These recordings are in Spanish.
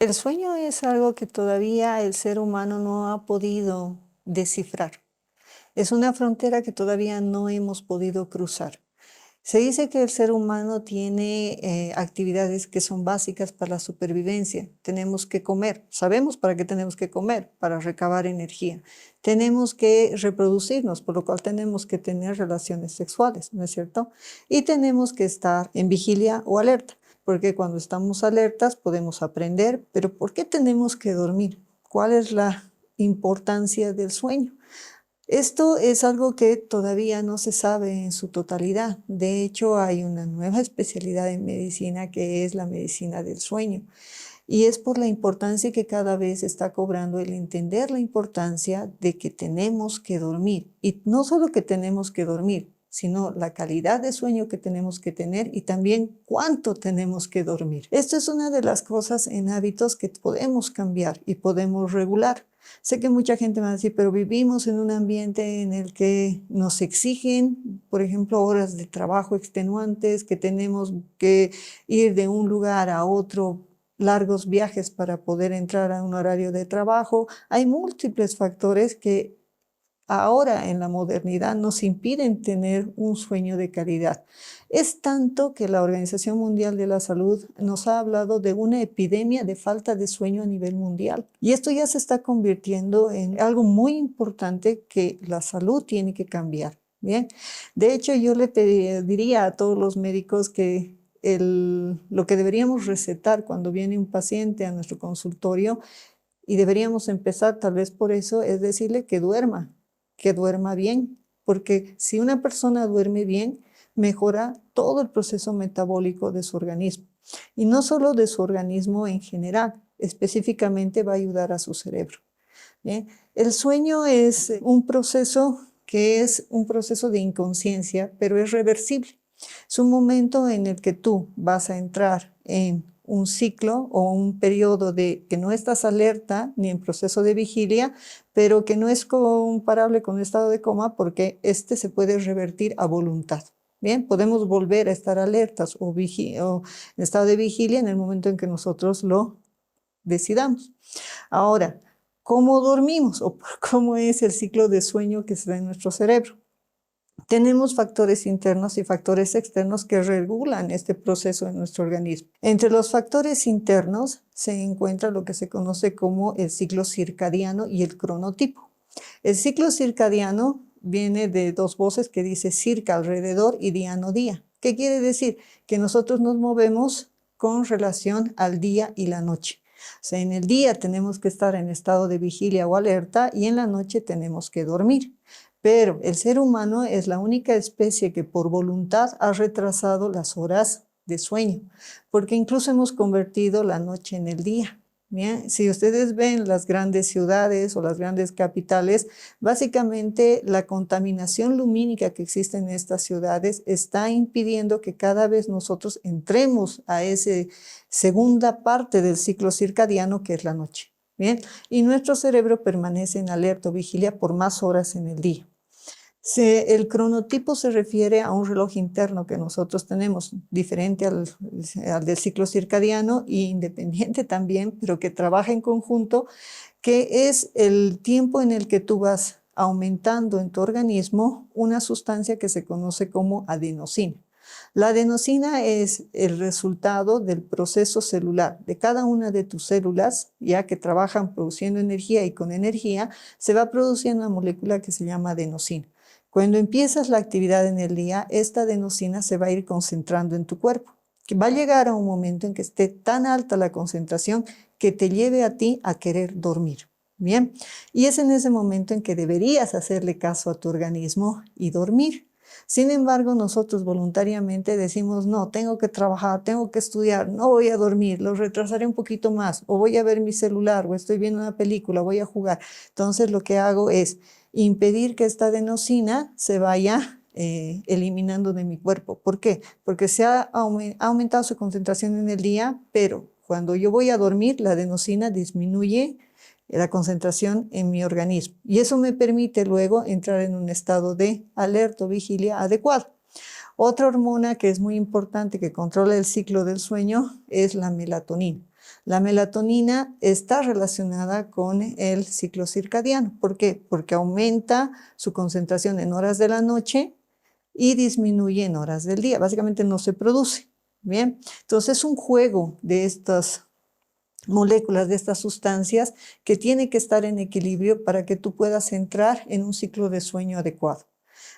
El sueño es algo que todavía el ser humano no ha podido descifrar. Es una frontera que todavía no hemos podido cruzar. Se dice que el ser humano tiene actividades que son básicas para la supervivencia. Tenemos que comer. Sabemos para qué tenemos que comer, para recabar energía. Tenemos que reproducirnos, por lo cual tenemos que tener relaciones sexuales, ¿no es cierto? Y tenemos que estar en vigilia o alerta, porque cuando estamos alertas podemos aprender, pero ¿por qué tenemos que dormir? ¿Cuál es la importancia del sueño? Esto es algo que todavía no se sabe en su totalidad. De hecho, hay una nueva especialidad en medicina que es la medicina del sueño. Y es por la importancia que cada vez está cobrando el entender la importancia de que tenemos que dormir. Y no solo que tenemos que dormir, sino la calidad de sueño que tenemos que tener y también cuánto tenemos que dormir. Esto es una de las cosas en hábitos que podemos cambiar y podemos regular. Sé que mucha gente me va a decir, pero vivimos en un ambiente en el que nos exigen, por ejemplo, horas de trabajo extenuantes, que tenemos que ir de un lugar a otro, largos viajes para poder entrar a un horario de trabajo. Hay múltiples factores que ahora en la modernidad nos impiden tener un sueño de calidad. Es tanto que la Organización Mundial de la Salud nos ha hablado de una epidemia de falta de sueño a nivel mundial. Y esto ya se está convirtiendo en algo muy importante que la salud tiene que cambiar. Bien, de hecho yo le pediría a todos los médicos que lo que deberíamos recetar cuando viene un paciente a nuestro consultorio, y deberíamos empezar tal vez por eso, es decirle que duerma bien, porque si una persona duerme bien, mejora todo el proceso metabólico de su organismo. Y no solo de su organismo en general, específicamente va a ayudar a su cerebro. ¿Bien? El sueño es un proceso que es un proceso de inconsciencia, pero es reversible. Es un momento en el que tú vas a entrar en un ciclo o un periodo de que no estás alerta ni en proceso de vigilia, pero que no es comparable con un estado de coma porque este se puede revertir a voluntad. Bien, podemos volver a estar alertas o en estado de vigilia en el momento en que nosotros lo decidamos. Ahora, ¿cómo dormimos o cómo es el ciclo de sueño que se da en nuestro cerebro? Tenemos factores internos y factores externos que regulan este proceso en nuestro organismo. Entre los factores internos se encuentra lo que se conoce como el ciclo circadiano y el cronotipo. El ciclo circadiano viene de dos voces que dice circa, alrededor, y diano, día. ¿Qué quiere decir? Que nosotros nos movemos con relación al día y la noche. O sea, en el día tenemos que estar en estado de vigilia o alerta y en la noche tenemos que dormir. Pero el ser humano es la única especie que por voluntad ha retrasado las horas de sueño, porque incluso hemos convertido la noche en el día. Bien, si ustedes ven las grandes ciudades o las grandes capitales, básicamente la contaminación lumínica que existe en estas ciudades está impidiendo que cada vez nosotros entremos a esa segunda parte del ciclo circadiano que es la noche. Bien, y nuestro cerebro permanece en alerta o vigilia por más horas en el día. El cronotipo se refiere a un reloj interno que nosotros tenemos, diferente al del ciclo circadiano e independiente también, pero que trabaja en conjunto, que es el tiempo en el que tú vas aumentando en tu organismo una sustancia que se conoce como adenosina. La adenosina es el resultado del proceso celular de cada una de tus células, ya que trabajan produciendo energía y con energía se va produciendo una molécula que se llama adenosina. Cuando empiezas la actividad en el día, esta adenosina se va a ir concentrando en tu cuerpo, que va a llegar a un momento en que esté tan alta la concentración que te lleve a ti a querer dormir. Bien, y es en ese momento en que deberías hacerle caso a tu organismo y dormir. Sin embargo, nosotros voluntariamente decimos, no, tengo que trabajar, tengo que estudiar, no voy a dormir, lo retrasaré un poquito más, o voy a ver mi celular, o estoy viendo una película, voy a jugar. Entonces, lo que hago es impedir que esta adenosina se vaya eliminando de mi cuerpo. ¿Por qué? Porque se ha aumentado su concentración en el día, pero cuando yo voy a dormir, la adenosina disminuye la concentración en mi organismo. Y eso me permite luego entrar en un estado de alerta o vigilia adecuado. Otra hormona que es muy importante que controla el ciclo del sueño es la melatonina. La melatonina está relacionada con el ciclo circadiano. ¿Por qué? Porque aumenta su concentración en horas de la noche y disminuye en horas del día. Básicamente no se produce. Bien, entonces es un juego de estas moléculas, de estas sustancias que tiene que estar en equilibrio para que tú puedas entrar en un ciclo de sueño adecuado.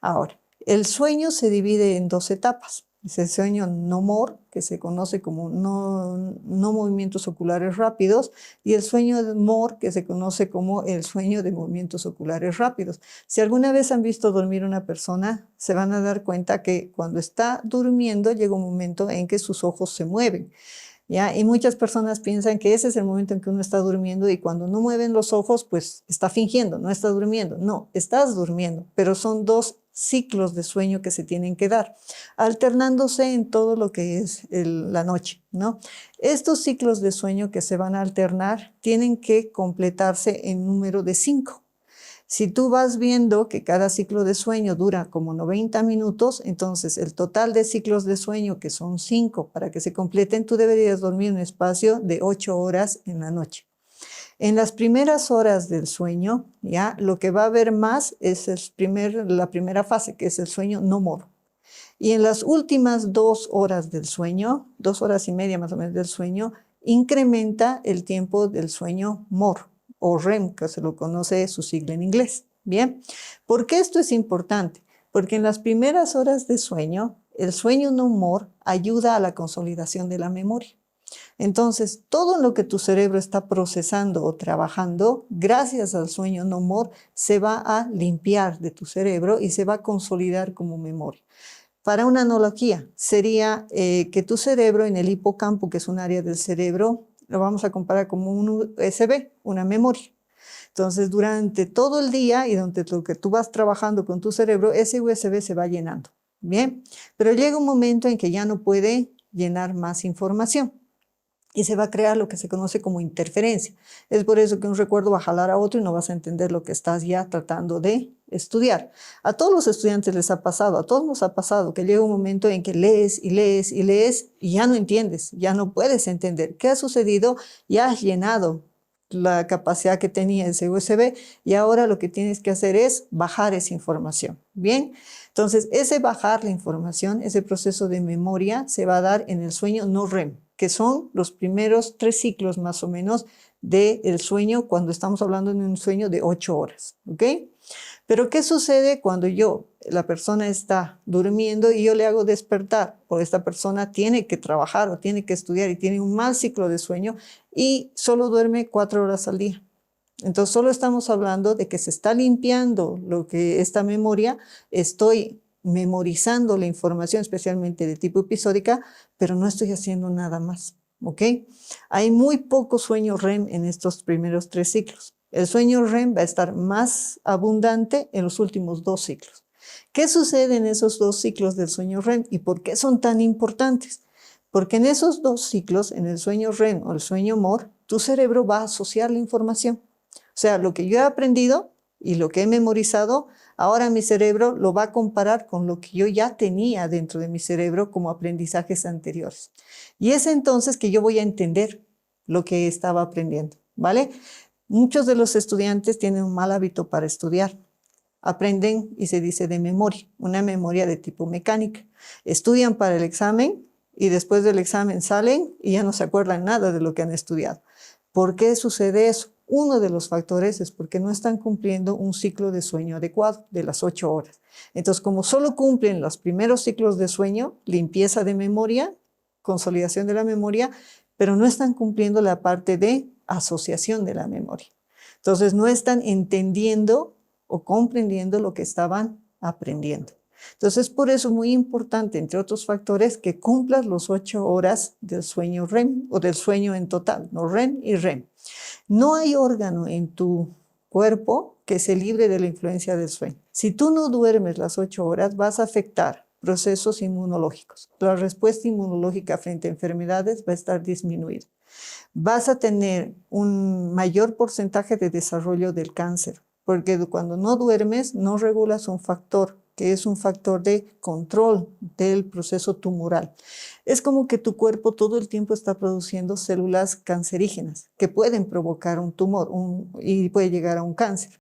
Ahora, el sueño se divide en dos etapas. Es el sueño no MOR, que se conoce como no movimientos oculares rápidos, y el sueño MOR, que se conoce como el sueño de movimientos oculares rápidos. Si alguna vez han visto dormir una persona, se van a dar cuenta que cuando está durmiendo llega un momento en que sus ojos se mueven. ¿Ya? Y muchas personas piensan que ese es el momento en que uno está durmiendo y cuando no mueven los ojos, pues está fingiendo, no está durmiendo. No, estás durmiendo, pero son dos ciclos de sueño que se tienen que dar, alternándose en todo lo que es la noche, ¿no? Estos ciclos de sueño que se van a alternar tienen que completarse en número de 5. Si tú vas viendo que cada ciclo de sueño dura como 90 minutos, entonces el total de ciclos de sueño, que son 5, para que se completen, tú deberías dormir un espacio de 8 horas en la noche. En las primeras horas del sueño, ya lo que va a haber más es la primera fase, que es el sueño no MOR. Y en las últimas 2 horas del sueño, 2 horas y media más o menos del sueño, incrementa el tiempo del sueño MOR o REM, que se lo conoce su sigla en inglés. Bien, ¿por qué esto es importante? Porque en las primeras horas de sueño, el sueño no MOR ayuda a la consolidación de la memoria. Entonces, todo lo que tu cerebro está procesando o trabajando, gracias al sueño no MOR, se va a limpiar de tu cerebro y se va a consolidar como memoria. Para una analogía, sería que tu cerebro en el hipocampo, que es un área del cerebro, lo vamos a comparar como un USB, una memoria. Entonces, durante todo el día y durante lo que tú vas trabajando con tu cerebro, ese USB se va llenando. Bien, pero llega un momento en que ya no puede llenar más información y se va a crear lo que se conoce como interferencia. Es por eso que un recuerdo va a jalar a otro y no vas a entender lo que estás ya tratando de estudiar. A todos los estudiantes les ha pasado, a todos nos ha pasado que llega un momento en que lees y lees y lees y ya no entiendes, ya no puedes entender. ¿Qué ha sucedido? Ya has llenado la capacidad que tenía ese USB y ahora lo que tienes que hacer es bajar esa información. Bien, entonces ese bajar la información, ese proceso de memoria se va a dar en el sueño no REM, que son los primeros 3 ciclos más o menos del sueño cuando estamos hablando de un sueño de 8 horas. ¿Ok? Pero ¿qué sucede cuando la persona está durmiendo y yo le hago despertar? O esta persona tiene que trabajar o tiene que estudiar y tiene un mal ciclo de sueño y solo duerme 4 horas al día. Entonces solo estamos hablando de que se está limpiando esta memoria, estoy memorizando la información, especialmente de tipo episódica, pero no estoy haciendo nada más. ¿Ok? Hay muy poco sueño REM en estos primeros 3 ciclos. El sueño REM va a estar más abundante en los últimos 2 ciclos. ¿Qué sucede en esos 2 ciclos del sueño REM y por qué son tan importantes? Porque en esos 2 ciclos, en el sueño REM o el sueño MOR, tu cerebro va a asociar la información. O sea, lo que yo he aprendido y lo que he memorizado, ahora mi cerebro lo va a comparar con lo que yo ya tenía dentro de mi cerebro como aprendizajes anteriores. Y es entonces que yo voy a entender lo que estaba aprendiendo, ¿vale? Muchos de los estudiantes tienen un mal hábito para estudiar. Aprenden y se dice de memoria, una memoria de tipo mecánica. Estudian para el examen y después del examen salen y ya no se acuerdan nada de lo que han estudiado. ¿Por qué sucede eso? Uno de los factores es porque no están cumpliendo un ciclo de sueño adecuado de las 8 horas. Entonces, como solo cumplen los primeros ciclos de sueño, limpieza de memoria, consolidación de la memoria, pero no están cumpliendo la parte de asociación de la memoria. Entonces, no están entendiendo o comprendiendo lo que estaban aprendiendo. Entonces, por eso es muy importante, entre otros factores, que cumplas los 8 horas del sueño REM o del sueño en total, no REM y REM. No hay órgano en tu cuerpo que se libre de la influencia del sueño. Si tú no duermes las 8 horas, vas a afectar procesos inmunológicos. La respuesta inmunológica frente a enfermedades va a estar disminuida. Vas a tener un mayor porcentaje de desarrollo del cáncer, porque cuando no duermes, no regulas un factor que es un factor de control del proceso tumoral. Es como que tu cuerpo todo el tiempo está produciendo células cancerígenas que pueden provocar un tumor y puede llegar a un cáncer.